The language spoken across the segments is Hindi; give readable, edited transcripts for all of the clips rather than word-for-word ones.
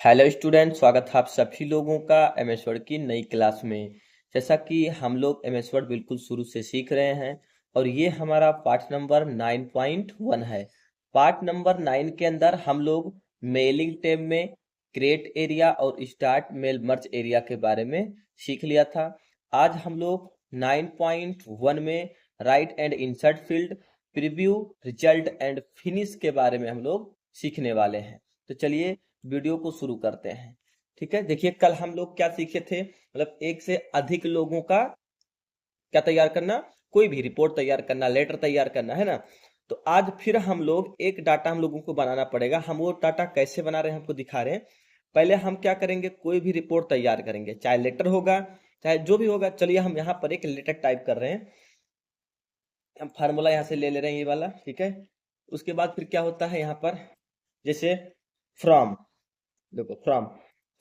हेलो स्टूडेंट, स्वागत है आप सभी लोगों का एमएस वर्ड की नई क्लास में। जैसा कि हम लोग एमएस वर्ड बिल्कुल शुरू से सीख रहे हैं और ये हमारा पार्ट नंबर 9.1 है। पार्ट नंबर 9 के अंदर हम लोग मेलिंग टैब में क्रिएट एरिया और स्टार्ट मेल मर्ज एरिया के बारे में सीख लिया था। आज हम लोग 9.1 में right and insert field, preview, result and finish के बारे में हम लोग सीखने वाले हैं। तो चलिए वीडियो को शुरू करते हैं। ठीक है, देखिए कल हम लोग क्या सीखे थे, मतलब एक से अधिक लोगों का क्या तैयार करना, कोई भी रिपोर्ट तैयार करना, लेटर तैयार करना, है ना। तो आज फिर हम लोग एक डाटा हम लोगों को बनाना पड़ेगा। हम वो डाटा कैसे बना रहे हैं हमको दिखा रहे हैं। पहले हम क्या करेंगे, कोई भी रिपोर्ट तैयार करेंगे, चाहे लेटर होगा चाहे जो भी होगा। चलिए हम यहाँ पर एक लेटर टाइप कर रहे हैं। हम फार्मूला यहाँ से ले ले रहे हैं, ये वाला, ठीक है। उसके बाद फिर क्या होता है यहाँ पर, जैसे फ्रॉम, देखो फ्रॉम,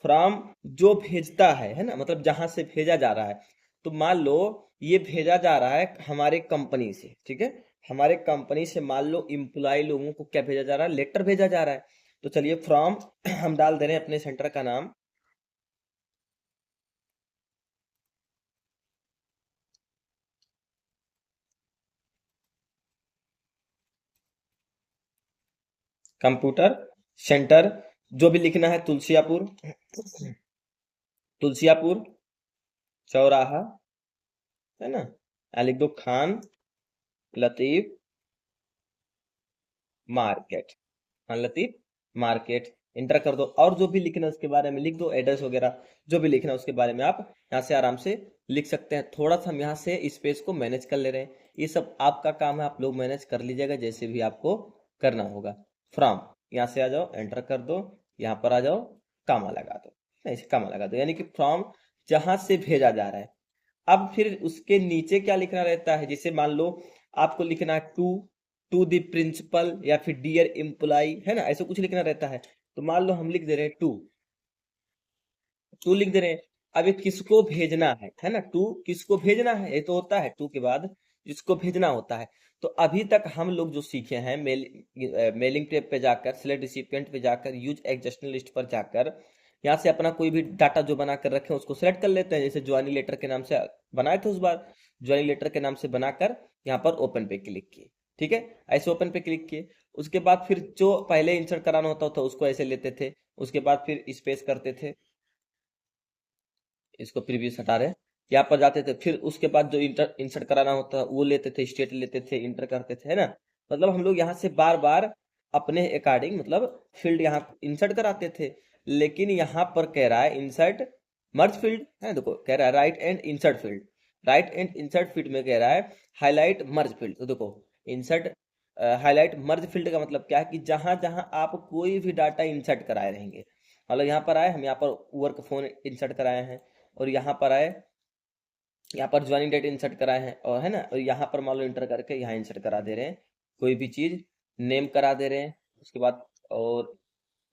फ्रॉम जो भेजता है ना, मतलब जहां से भेजा जा रहा है। तो मान लो ये भेजा जा रहा है हमारे कंपनी से, ठीक है। हमारे कंपनी से मान लो इम्प्लॉय लोगों को क्या भेजा जा रहा है, लेटर भेजा जा रहा है। तो चलिए फ्रॉम हम डाल दे रहे हैं अपने सेंटर का नाम, कंप्यूटर सेंटर। जो भी लिखना है, तुलसियापुर, तुलसियापुर चौराहा, है ना। यहाँ लिख दो Khan Latif market, Khan Latif market. Inter कर दो और जो भी लिखना है उसके बारे में लिख दो, एड्रेस वगैरह जो भी लिखना है उसके बारे में आप यहाँ से आराम से लिख सकते हैं। थोड़ा सा हम यहाँ से स्पेस को मैनेज कर ले रहे हैं। ये सब आपका काम है, आप लोग मैनेज कर लीजिएगा जैसे भी आपको करना होगा। फ्रॉम, यहाँ से आ जाओ, एंटर कर दो, यहाँ पर आ जाओ, कामा लगा दो, ऐसे कामा लगा दो, यानी कि फ्रॉम जहां से भेजा जा रहा है। अब फिर उसके नीचे क्या लिखना रहता है, जैसे मान लो आपको लिखना है टू द प्रिंसिपल या फिर डियर एम्प्लॉय, है ना, ऐसा कुछ लिखना रहता है। तो मान लो हम लिख दे रहे हैं टू, टू लिख दे रहे हैं। अब ये किसको भेजना है ना, टू किसको भेजना है, ये तो होता है टू के बाद जिसको भेजना होता है। तो अभी तक हम लोग जो सीखे हैं, मेलिंग टेब पे जाकर, सिलेक्ट रिसिपिएंट पे जाकर, यूज एग्जस्टन लिस्ट पर जाकर, यहाँ से अपना कोई भी डाटा जो बना कर रखे हैं उसको सेलेक्ट कर लेते हैं। जैसे ज्वाइनिंग लेटर के नाम से बनाए थे उस बार, ज्वाइनिंग लेटर के नाम से बनाकर यहाँ पर ओपन पे क्लिक किए, ठीक है। ऐसे ओपन पे क्लिक किए, उसके बाद फिर जो पहले इंसर्ट कराना होता था उसको ऐसे लेते थे, उसके बाद फिर स्पेस करते थे, इसको प्रीवियस हटा रहे हैं, यहाँ पर जाते थे, फिर उसके बाद जो इंटर इंसर्ट कराना होता वो लेते थे, स्टेट लेते थे, इंटर करते थे, है ना। मतलब हम लोग यहाँ से बार बार अपने अकॉर्डिंग मतलब फील्ड यहाँ इंसर्ट कराते थे। लेकिन यहाँ पर कह रहा है इंसर्ट मर्ज फील्ड, है, देखो कह रहा है right and insert field. Right and insert field में कह रहा है हाईलाइट मर्ज फील्ड। तो देखो इंसर्ट हाईलाइट मर्ज फील्ड का मतलब क्या है कि जहां जहां आप कोई भी डाटा इंसर्ट कराए रहेंगे, मतलब यहाँ पर आए, हम यहाँ पर वर्क फोन इंसर्ट कराए हैं, और यहाँ पर आए, यहाँ पर ज्वाइनिंग डेट इंसर्ट कराए हैं, और है ना, और यहाँ पर मान लो इंटर करके यहाँ इंसर्ट करा दे रहे हैं, कोई भी चीज नेम करा दे रहे हैं, उसके बाद और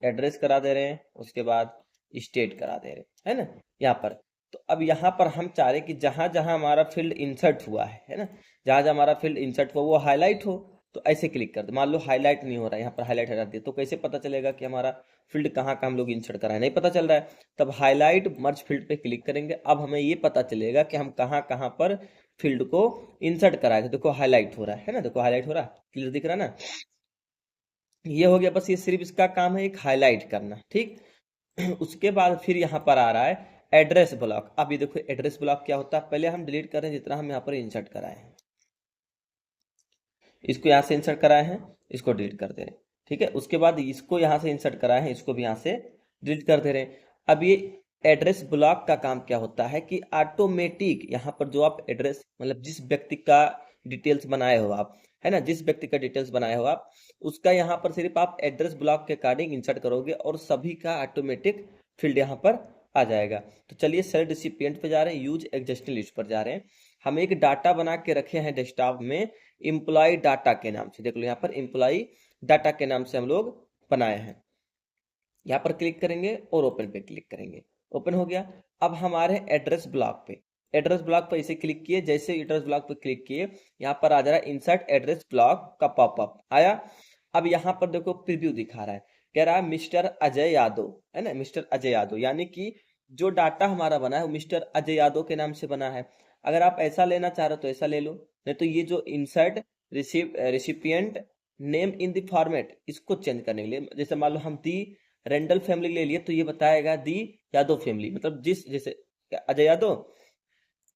एड्रेस करा दे रहे हैं, उसके बाद स्टेट करा दे रहे हैं, है ना, यहाँ पर। तो अब यहाँ पर हम चाह रहे हैं कि जहां जहां हमारा फील्ड इंसर्ट हुआ है ना, जहां जहां हमारा फील्ड इंसर्ट हुआ वो हाईलाइट हो। तो ऐसे क्लिक कर दो, मान लो हाईलाइट नहीं हो रहा है, यहाँ पर हाईलाइट हटा दिया, तो कैसे पता चलेगा कि हमारा फील्ड कहाँ का हम लोग इंसर्ट करा है, नहीं पता चल रहा है। तब हाईलाइट मर्ज फील्ड पे क्लिक करेंगे, अब हमें ये पता चलेगा कि हम कहाँ कहाँ पर फील्ड को इंसर्ट कराए थे। देखो हाईलाइट हो रहा है ना, देखो हाईलाइट हो रहा है, क्लियर दिख रहा है ना। ये हो गया, बस ये सिर्फ इसका काम है एक हाईलाइट करना, ठीक। उसके बाद फिर यहाँ पर आ रहा है एड्रेस ब्लॉक। अब ये देखो एड्रेस ब्लॉक क्या होता है, पहले हम डिलीट कर रहे हैं जितना हम यहाँ पर इंसर्ट कराए हैं, इसको यहाँ से इंसर्ट कराए हैं, इसको डिलीट कर दे रहे हैं, ठीक है। उसके बाद इसको यहाँ से इंसर्ट कराए हैं, इसको भी यहाँ से डिलीट कर दे रहे हैं। अब ये एड्रेस ब्लॉक का काम क्या होता है कि ऑटोमेटिक यहाँ पर जो आप एड्रेस मतलब जिस व्यक्ति का डिटेल्स बनाए हो आप, है ना, जिस व्यक्ति का डिटेल्स बनाए हो आप, उसका यहाँ पर सिर्फ आप एड्रेस ब्लॉक के अकॉर्डिंग इंसर्ट करोगे और सभी का ऑटोमेटिक फील्ड यहाँ पर आ जाएगा। तो चलिए सेलेक्ट रिसिपिएंट पे जा रहे हैं, यूज एग्जिस्टिंग लिस्ट पर जा रहे हैं। हम एक डाटा बना के रखे हैं डेस्कटॉप में, इम्प्लॉय डाटा के नाम से, देख लो यहाँ पर इम्प्लॉय डाटा के नाम से हम लोग बनाए हैं। यहाँ पर क्लिक करेंगे और ओपन पे क्लिक करेंगे, ओपन हो गया। अब हमारे एड्रेस ब्लॉक पे, एड्रेस ब्लॉक पर इसे क्लिक किए, जैसे एड्रेस ब्लॉक पे क्लिक किए यहाँ पर आ जा रहा है इंसर्ट एड्रेस ब्लॉक का पॉपअप आया। अब यहाँ पर देखो प्रीव्यू दिखा रहा है, कह रहा है मिस्टर अजय यादव, है ना, मिस्टर अजय यादव, यानी कि जो डाटा हमारा बना है वो मिस्टर अजय यादव के नाम से बना है। अगर आप ऐसा लेना चाह रहे हो तो ऐसा ले लो, नहीं तो ये जो insert recipient name in the format, इसको चेंज करने के लिए, जैसे मान लो हम दी रेंडल फैमिली ले लिए तो ये बताएगा दी यादव फैमिली, मतलब जिस जैसे अजय यादव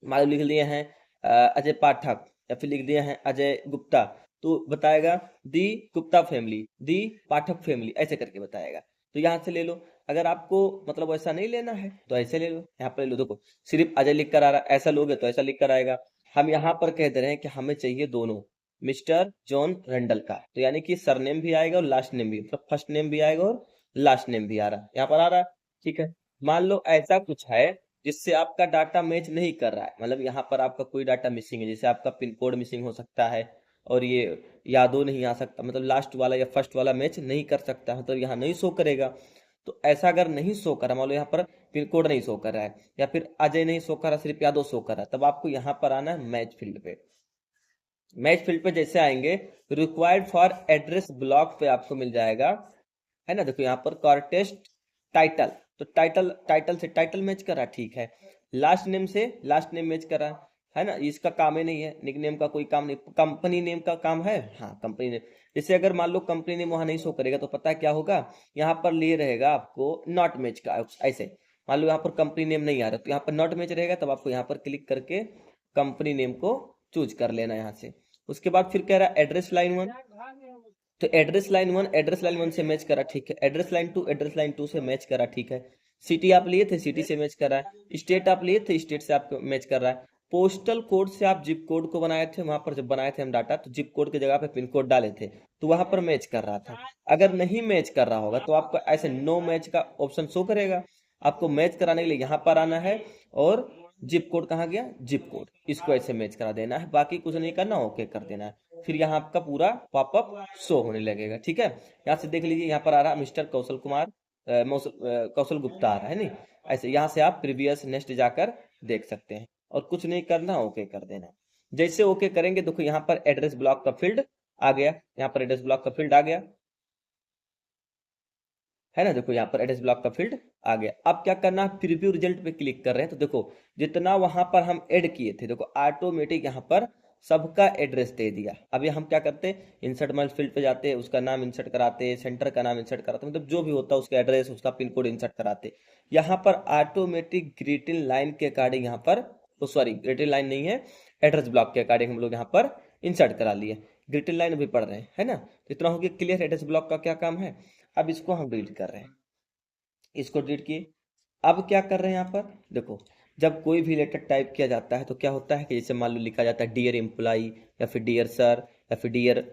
मान लो लिख लिए हैं अजय पाठक, या फिर लिख दिए हैं अजय गुप्ता, तो बताएगा दी गुप्ता फैमिली, दी पाठक फैमिली, ऐसे करके बताएगा। तो यहाँ से ले लो। अगर आपको मतलब ऐसा नहीं लेना है तो ऐसे ले लो, यहाँ पर ले लो, देखो सिर्फ अजय लिख कर आ रहा है, ऐसा लोगे तो ऐसा लिख कर आएगा। हम यहाँ पर कह दे रहे हैं कि हमें चाहिए दोनों, मिस्टर जॉन रेंडल का, तो यानी कि सरनेम भी आएगा और लास्ट नेम भी, मतलब फर्स्ट नेम भी आएगा और लास्ट नेम भी आ रहा है, यहाँ पर आ रहा है। ठीक है, मान लो ऐसा कुछ है जिससे आपका डाटा मैच नहीं कर रहा है, मतलब यहाँ पर आपका कोई डाटा मिसिंग है, जैसे आपका पिन कोड मिसिंग हो सकता है, और ये यादव नहीं आ सकता, मतलब लास्ट वाला या फर्स्ट वाला मैच नहीं कर सकता, मतलब यहाँ नहीं शो करेगा। तो ऐसा अगर नहीं शो करा, मान लो यहाँ पर पिन कोड नहीं शो कर रहा है, या फिर अजय नहीं शो कर रहा, सिर्फ यादव शो कर रहा है, तब आपको यहाँ पर आना है मैच फील्ड पे। मैच फील्ड पे जैसे आएंगे, रिक्वायर्ड फॉर एड्रेस ब्लॉक पे आपको मिल जाएगा, है ना, देखो यहाँ पर कॉर्टेस्ट टाइटल, तो टाइटल, टाइटल से टाइटल मैच कर रहा है, ठीक है, लास्ट नेम से लास्ट नेम मैच कर रहा है ना, इसका काम ही नहीं है, निक नेम का कोई काम नहीं, कंपनी नेम का काम है, हाँ कंपनी नेम। जैसे अगर मान लो कंपनी नेम वहां नहीं शो करेगा तो पता है क्या होगा, यहाँ पर लिए रहेगा आपको नॉट मैच का, ऐसे मान लो यहाँ पर कंपनी नेम नहीं आ रहा तो यहाँ पर नॉट मैच रहेगा, तब आपको यहाँ पर क्लिक करके कंपनी नेम को चूज कर लेना यहाँ से। उसके बाद फिर कह रहा है एड्रेस लाइन 1, तो एड्रेस लाइन 1 से मैच करा, ठीक है, एड्रेस लाइन 2 से मैच करा, ठीक है, सिटी आप लिए थे सिटी से मैच कर रहा है, स्टेट आप लिए थे स्टेट से आपको मैच कर रहा है, पोस्टल कोड से आप जिप कोड को बनाए थे, वहां पर जब बनाए थे हम डाटा तो जिप कोड की जगह पे पिन कोड डाले थे, तो वहां पर मैच कर रहा था। अगर नहीं मैच कर रहा होगा तो आपको ऐसे नो मैच का ऑप्शन शो करेगा, आपको मैच कराने के लिए यहाँ पर आना है, और जिप कोड कहाँ गया, जिप कोड, इसको ऐसे मैच करा देना है, बाकी कुछ नहीं करना, ओके कर देना है, फिर यहाँ आपका पूरा पॉपअप शो होने लगेगा। ठीक है, यहाँ से देख लीजिए, यहाँ पर आ रहा है मिस्टर कौशल कुमार कौशल गुप्ता आ रहा है, नहीं, ऐसे यहाँ से आप प्रीवियस नेक्स्ट जाकर देख सकते हैं, और कुछ नहीं करना, ओके कर देना। जैसे ओके करेंगे देखो यहाँ पर एड्रेस ब्लॉक का फील्ड आ गया, यहाँ पर एड्रेस ब्लॉक का फील्ड आ गया, है ना, देखो यहाँ पर एड्रेस ब्लॉक का फील्ड आ गया। अब क्या करना है, प्रीव्यू रिजल्ट पे क्लिक कर रहे हैं, तो देखो जितना वहां पर हम ऐड किए थे, देखो ऑटोमेटिक यहाँ पर सबका एड्रेस दे दिया। अभी हम क्या करते हैं, इंसर्ट मल्ट फील्ड पे जाते हैं, उसका नाम इंसर्ट कराते, सेंटर का नाम इंसर्ट कराते, मतलब जो भी होता है उसका एड्रेस, उसका पिन कोड इंसर्ट कराते। यहाँ पर ऑटोमेटिक ग्रीटिंग लाइन के अकॉर्डिंग यहाँ पर, सॉरी ग्रीटिंग लाइन नहीं है, एड्रेस ब्लॉक के अकॉर्डिंग हम लोग यहाँ पर इंसर्ट करा लिए। ग्रीटिंग लाइन अभी पढ़ रहे हैं, है ना, तो इतना हो गया क्लियर एड्रेस ब्लॉक का क्या काम है। अब इसको हम डिलीट कर रहे हैं, इसको डिलीट किए। अब क्या कर रहे हैं यहाँ पर देखो, जब कोई भी लेटर टाइप किया जाता है तो क्या होता है कि जैसे मान लो लिखा जाता है डियर एम्प्लॉई, या फिर डियर सर, या फिर डियर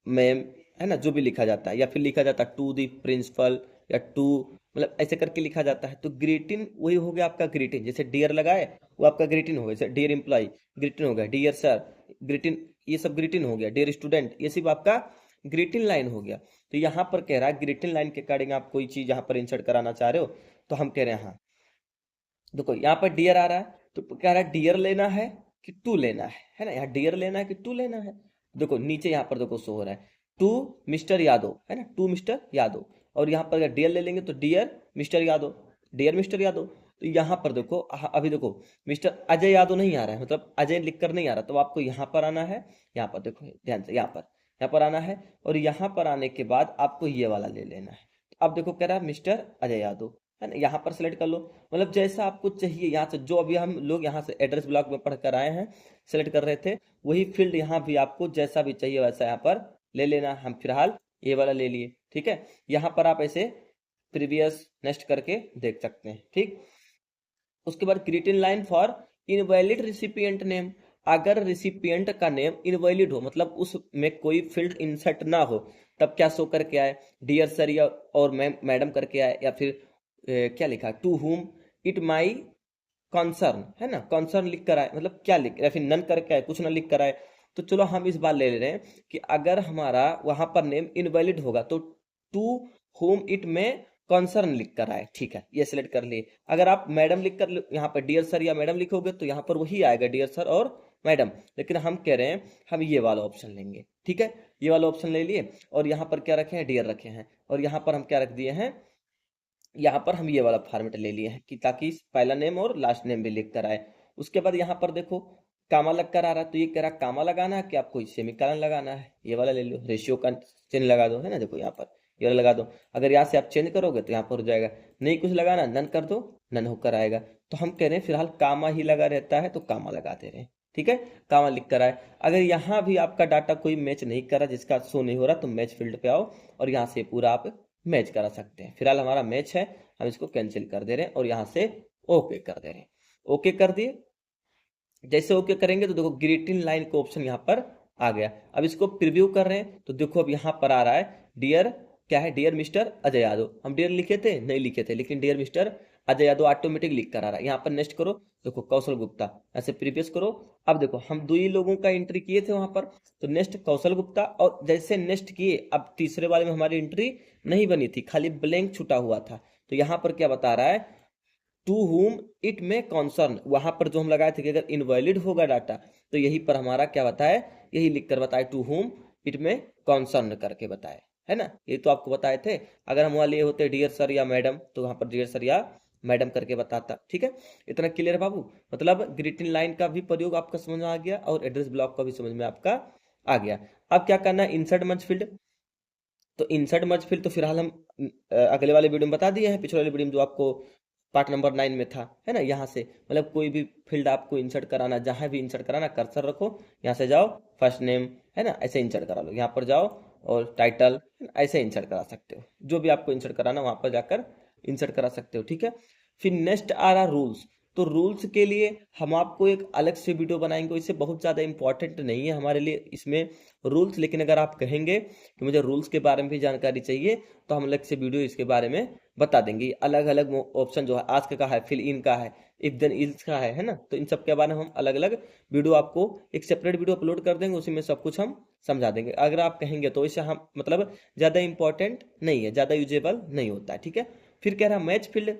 मैम, है ना, जो भी लिखा जाता है, या फिर लिखा जाता है टू दी प्रिंसिपल, या टू, मतलब ऐसे करके लिखा जाता है, तो ग्रीटिंग वही हो गया आपका ग्रीटिंग, जैसे डियर लगाए वो आपका ग्रीटिंग हो गया, जैसे डियर एम्प्लॉय ग्रीटिंग हो गया, डियर सर ग्रीटिंग, ये सब ग्रीटिंग हो गया, डियर स्टूडेंट ये सब आपका ग्रीटिंग लाइन हो गया। तो यहाँ पर कह रहा है ग्रीटिंग लाइन के अकॉर्डिंग आप कोई चीज यहाँ पर इंसर्ट कराना चाह रहे हो, तो हम कह रहे हैं हाँ, देखो यहाँ पर डियर आ रहा है, तो कह रहा है डियर लेना है कि टू लेना है ना, यहाँ डियर लेना है कि टू लेना है, देखो नीचे यहाँ पर देखो शो हो रहा है टू मिस्टर यादव, है ना, टू मिस्टर यादव, और यहाँ पर अगर डियर ले लेंगे तो dear mister Yadav, dear mister Yadav. तो यहाँ पर देखो अभी देखो मिस्टर अजय यादव नहीं आ रहा है, मतलब अजय लिखकर नहीं आ रहा, तो आपको यहाँ पर आना है, यहाँ पर देखो ध्यान से, यहाँ पर आना है, और यहाँ पर आने के बाद आपको ये वाला ले लेना है। तो अब देखो कह रहा है मिस्टर अजय यादव, है ना, यहाँ पर सेलेक्ट कर लो, मतलब जैसा आपको चाहिए, यहाँ से जो अभी हम लोग यहाँ से एड्रेस ब्लॉक में पढ़ कर आए हैं, सेलेक्ट कर रहे थे, वही फील्ड यहाँ भी आपको जैसा भी चाहिए वैसा यहाँ पर ले लेना। हम फिलहाल ये वाला ले लिए, ठीक है, यहाँ पर आप ऐसे प्रीवियस नेक्स्ट करके देख सकते हैं। ठीक, उसके बाद greeting line for invalid recipient name, अगर रिसिपिएंट का नेम इनवैलिड हो, मतलब उसमें कोई फील्ड इंसर्ट ना हो, तब क्या शो करके आए, डियर सर या और मैडम करके आए, या फिर क्या लिखा to whom it my concern, है ना, कॉन्सर्न लिख कर आए, मतलब क्या लिख, या फिर नन करके आए, कुछ ना लिख कर आए। तो चलो हम इस बार ले ले रहे हैं कि अगर हमारा वहां पर नेम इनवैलिड होगा तो टू होम इट में कॉन्सर्न लिख कर आए, ठीक है, ये सिलेक्ट कर लिए। अगर आप मैडम लिख कर यहाँ पर डियर सर या मैडम लिखोगे तो यहाँ पर वही आएगा डियर सर और मैडम, लेकिन हम कह रहे हैं हम ये वाला ऑप्शन लेंगे। ठीक है, ये वाला ऑप्शन ले लिए और यहाँ पर क्या रखे हैं, डियर रखे हैं, और यहाँ पर हम क्या रख दिए हैं, यहाँ पर हम ये वाला फॉर्मेट ले लिए हैं कि ताकि पहला नेम और लास्ट नेम भी लिख कर आए। उसके बाद यहाँ पर देखो कामा लग कर आ रहा है, तो ये कह रहा कामा लगाना है कि आपको सेमीकोलन लगाना है, ये वाला ले लो, रेशियो का चिन्ह लगा दो, है ना, देखो यहाँ पर ये वाला लगा दो। अगर यहाँ से आप चेंज करोगे तो यहाँ पर हो जाएगा, नहीं कुछ लगाना नन कर दो, नन होकर आएगा। तो हम कह रहे हैं फिलहाल कामा ही लगा रहता है तो कामा लगा दे रहे हैं, ठीक है, कामा लिख कर आए। अगर यहाँ भी आपका डाटा कोई मैच नहीं कर रहा, जिसका शो नहीं हो रहा, तो मैच फील्ड पे आओ और यहाँ से पूरा आप मैच करा सकते हैं। फिलहाल हमारा मैच है, हम इसको कैंसिल कर दे रहे हैं और यहाँ से ओके कर दे रहे हैं। ओके कर दिए, जैसे ओके करेंगे तो देखो ग्रीटिंग लाइन का ऑप्शन यहाँ पर आ गया। अब इसको प्रीव्यू कर रहे हैं तो देखो अब यहाँ पर आ रहा है डियर, क्या है, डियर मिस्टर अजय यादव। हम डियर लिखे थे, नहीं लिखे थे, लेकिन dear mister Ajay Yadav automatic लिख कर आ रहा है। यहाँ पर नेक्स्ट करो, देखो कौशल गुप्ता, ऐसे प्रीवियस करो। अब देखो हम दो ही लोगों का एंट्री किए थे वहां पर, तो नेक्स्ट कौशल गुप्ता, और जैसे नेक्स्ट किए अब तीसरे वाले में हमारी एंट्री नहीं बनी थी, खाली ब्लैंक छूटा हुआ था। तो यहाँ पर क्या बता रहा है, टू हुम इट में कॉन्सर्न, वहां पर जो हम लगाए थे कि अगर इनवैलिड होगा डाटा, तो यही पर हमारा क्या बताए, यही लिखकर बताए टू हुम इट में कॉन्सर्न करके बताए, है ना, ये तो आपको बताए थे। अगर हम वहां लिए होते डियर सर या मैडम, तो वहां पर डियर सर या मैडम करके बताता, ठीक है। इतना क्लियर है बाबू, मतलब ग्रीटिंग लाइन का भी प्रयोग आपका समझ में आ गया और एड्रेस ब्लॉक का भी समझ में आपका आ गया। अब क्या करना है, इंसर्ट मर्ज फील्ड। तो इंसर्ट मर्ज फील्ड तो फिलहाल हम अगले वाले वीडियो में बता दिए हैं, पिछले वाले वीडियो में जो आपको पार्ट नंबर 9 में था, है ना। यहाँ से मतलब कोई भी फील्ड आपको इंसर्ट कराना, जहां भी इंसर्ट कराना, कर्सर रखो, यहाँ से जाओ फर्स्ट नेम, है ना, ऐसे इंसर्ट करा लो, यहाँ पर जाओ और टाइटल, ऐसे इंसर्ट करा सकते हो, जो भी आपको इंसर्ट कराना वहां पर जाकर इंसर्ट करा सकते हो, ठीक है। फिर नेक्स्ट आ रहा रूल्स। तो रूल्स के लिए हम आपको एक अलग से वीडियो बनाएंगे, इससे बहुत ज़्यादा इंपॉर्टेंट नहीं है हमारे लिए इसमें रूल्स, लेकिन अगर आप कहेंगे कि मुझे रूल्स के बारे में भी जानकारी चाहिए, तो हम अलग से वीडियो इसके बारे में बता देंगे। अलग अलग ऑप्शन जो है, आस्क का है, फिल इन का है, इफ देन इल्स का है ना, तो इन सब के बारे में हम अलग अलग वीडियो आपको एक सेपरेट वीडियो अपलोड कर देंगे, उसी में सब कुछ हम समझा देंगे। अगर आप कहेंगे तो इसे हम मतलब ज़्यादा इंपॉर्टेंट नहीं है, ज़्यादा यूजेबल नहीं होता है, ठीक है। फिर कह रहा मैच फील्ड,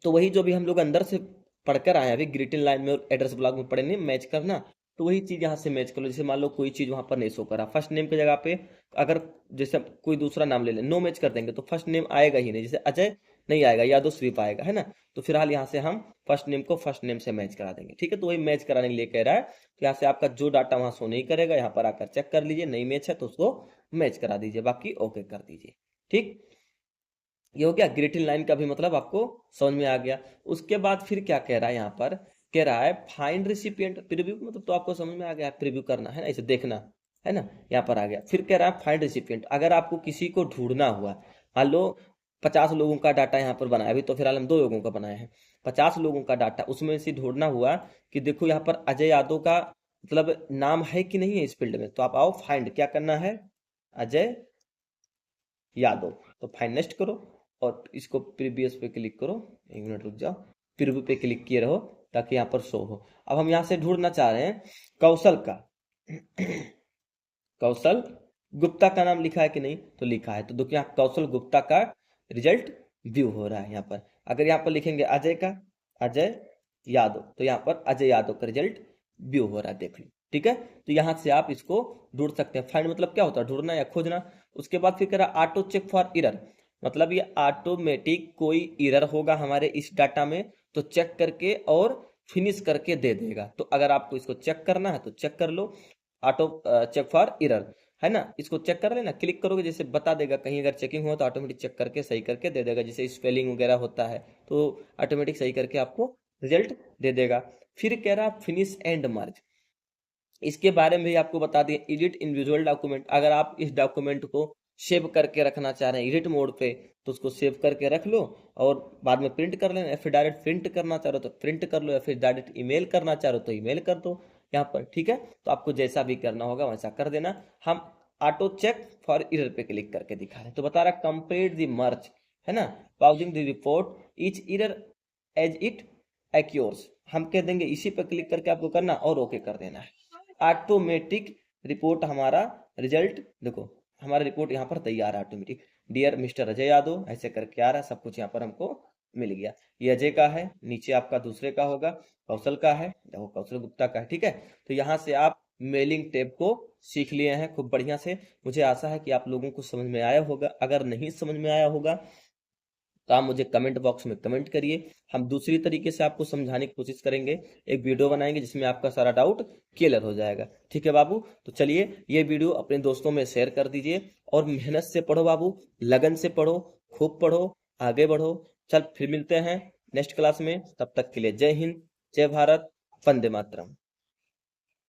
तो वही जो भी हम लोग अंदर से पढ़कर आए हैं अभी ग्रीटिंग लाइन में और एड्रेस ब्लॉक में पढ़े नहीं, मैच करना, तो वही चीज यहाँ से मैच कर लो। जैसे मान लो कोई चीज वहां पर नहीं शो करा, फर्स्ट नेम की जगह पे अगर जैसे कोई दूसरा नाम ले लें, नो मैच कर देंगे तो फर्स्ट नेम आएगा ही नहीं, जैसे अजय नहीं आएगा, यादव सिर्फ आएगा, है ना। तो फिलहाल यहाँ से हम फर्स्ट नेम को फर्स्ट नेम से मैच करा देंगे, ठीक है। तो वही मैच कराने के लिए कह रहा है, तो यहाँ से आपका जो डाटा वहां शो नहीं करेगा, यहाँ पर आकर चेक कर लीजिए, नहीं मैच है तो उसको मैच करा दीजिए, बाकी ओके कर दीजिए, ठीक। ये हो गया, ग्रीटिंग लाइन का भी मतलब आपको समझ में आ गया। उसके बाद फिर क्या कह रहा है, यहाँ पर कह रहा है फाइंड रिसिपिएंट प्रीव्यू, मतलब तो आपको समझ में आ गया, प्रीव्यू करना है ना, इसे देखना है ना, यहाँ पर आ गया। फिर कह रहा है फाइंड रिसिपिएंट, अगर आपको किसी को ढूंढना हुआ, मान लो 50 लोगों का डाटा यहाँ पर बनाया, अभी तो फिलहाल हम 2 लोगों का बनाए हैं, 50 लोगों का डाटा, उसमें से ढूंढना हुआ कि देखो यहाँ पर अजय यादव का मतलब नाम है कि नहीं है इस फील्ड में, तो आप आओ फाइंड, क्या करना है, अजय यादव, तो फाइंड नेक्स्ट करो और इसको प्रीवियस पे क्लिक करो, 1 मिनट रुक जाओ, प्रीव्यू पे क्लिक किए रहो ताकि यहाँ पर शो हो। अब हम यहाँ से ढूंढना चाह रहे हैं कौशल का कौशल गुप्ता का नाम लिखा है कि नहीं, तो लिखा है, तो देखो यहाँ कौशल गुप्ता का रिजल्ट व्यू हो रहा है यहाँ पर। अगर यहाँ पर लिखेंगे अजय का, अजय यादव, तो यहाँ पर अजय यादव का रिजल्ट व्यू हो रहा है, देख लो, ठीक है। तो यहाँ से आप इसको ढूंढ सकते हैं। फाइंड मतलब क्या होता है, ढूंढना या खोजना। उसके बाद फिर कह रहा ऑटो चेक फॉर एरर, मतलब ये ऑटोमेटिक कोई एरर होगा हमारे इस डाटा में तो चेक करके और फिनिश करके दे देगा। तो अगर आपको इसको चेक करना है तो चेक कर लो, ऑटो चेक फॉर एरर, है ना, इसको चेक कर लेना, क्लिक करोगे जैसे बता देगा, कहीं अगर चेकिंग हो तो ऑटोमेटिक चेक करके सही करके दे देगा, जैसे स्पेलिंग वगैरह होता है तो ऑटोमेटिक सही करके आपको रिजल्ट दे देगा। फिर कह रहा फिनिश एंड मर्ज, इसके बारे में भी आपको बता दें, एडिट इंडिविजुअल डॉक्यूमेंट, अगर आप इस डॉक्यूमेंट को सेव करके रखना चाह रहे हैं एडिट मोड पे, तो उसको सेव करके रख लो और बाद में प्रिंट कर लेना, या फिर डायरेक्ट प्रिंट करना चाह रहे हो तो प्रिंट कर लो, या फिर डायरेक्ट ईमेल करना चाह रहे हो तो ईमेल कर दो यहाँ पर, ठीक है। तो आपको जैसा भी करना होगा वैसा कर देना। हम ऑटो चेक फॉर एरर पे क्लिक करके दिखा रहे हैं, तो बता रहा कंप्लीट द मर्ज, है ना, pausing the report each error as it occurs, हम कह देंगे इसी पर क्लिक करके आपको करना और ओके कर देना है। ऑटोमेटिक रिपोर्ट हमारा रिजल्ट देखो, हमारा रिपोर्ट यहाँ पर तैयार है automatic, dear mister Ajay Yadav ऐसे करके आ रहा है, सब कुछ यहाँ पर हमको मिल गया। ये अजय का है, नीचे आपका दूसरे का होगा, कौशल का है, देखो कौशल गुप्ता का है, ठीक है। तो यहाँ से आप मेलिंग टैब को सीख लिए हैं खूब बढ़िया से। मुझे आशा है कि आप लोगों को समझ में आया होगा। अगर नहीं समझ में आया होगा तो आप मुझे कमेंट बॉक्स में कमेंट करिए। हम दूसरी तरीके से आपको समझाने की कोशिश करेंगे, एक वीडियो बनाएंगे जिसमें आपका सारा डाउट क्लियर हो जाएगा। ठीक है बाबू, तो चलिए ये वीडियो अपने दोस्तों में शेयर कर दीजिए और मेहनत से पढ़ो बाबू, लगन से पढ़ो, खूब पढ़ो, आगे बढ़ो। चल फिर मिलते हैं नेक्स्ट क्लास में, तब तक के लिए जय हिंद, जय भारत, वंदे मातरम।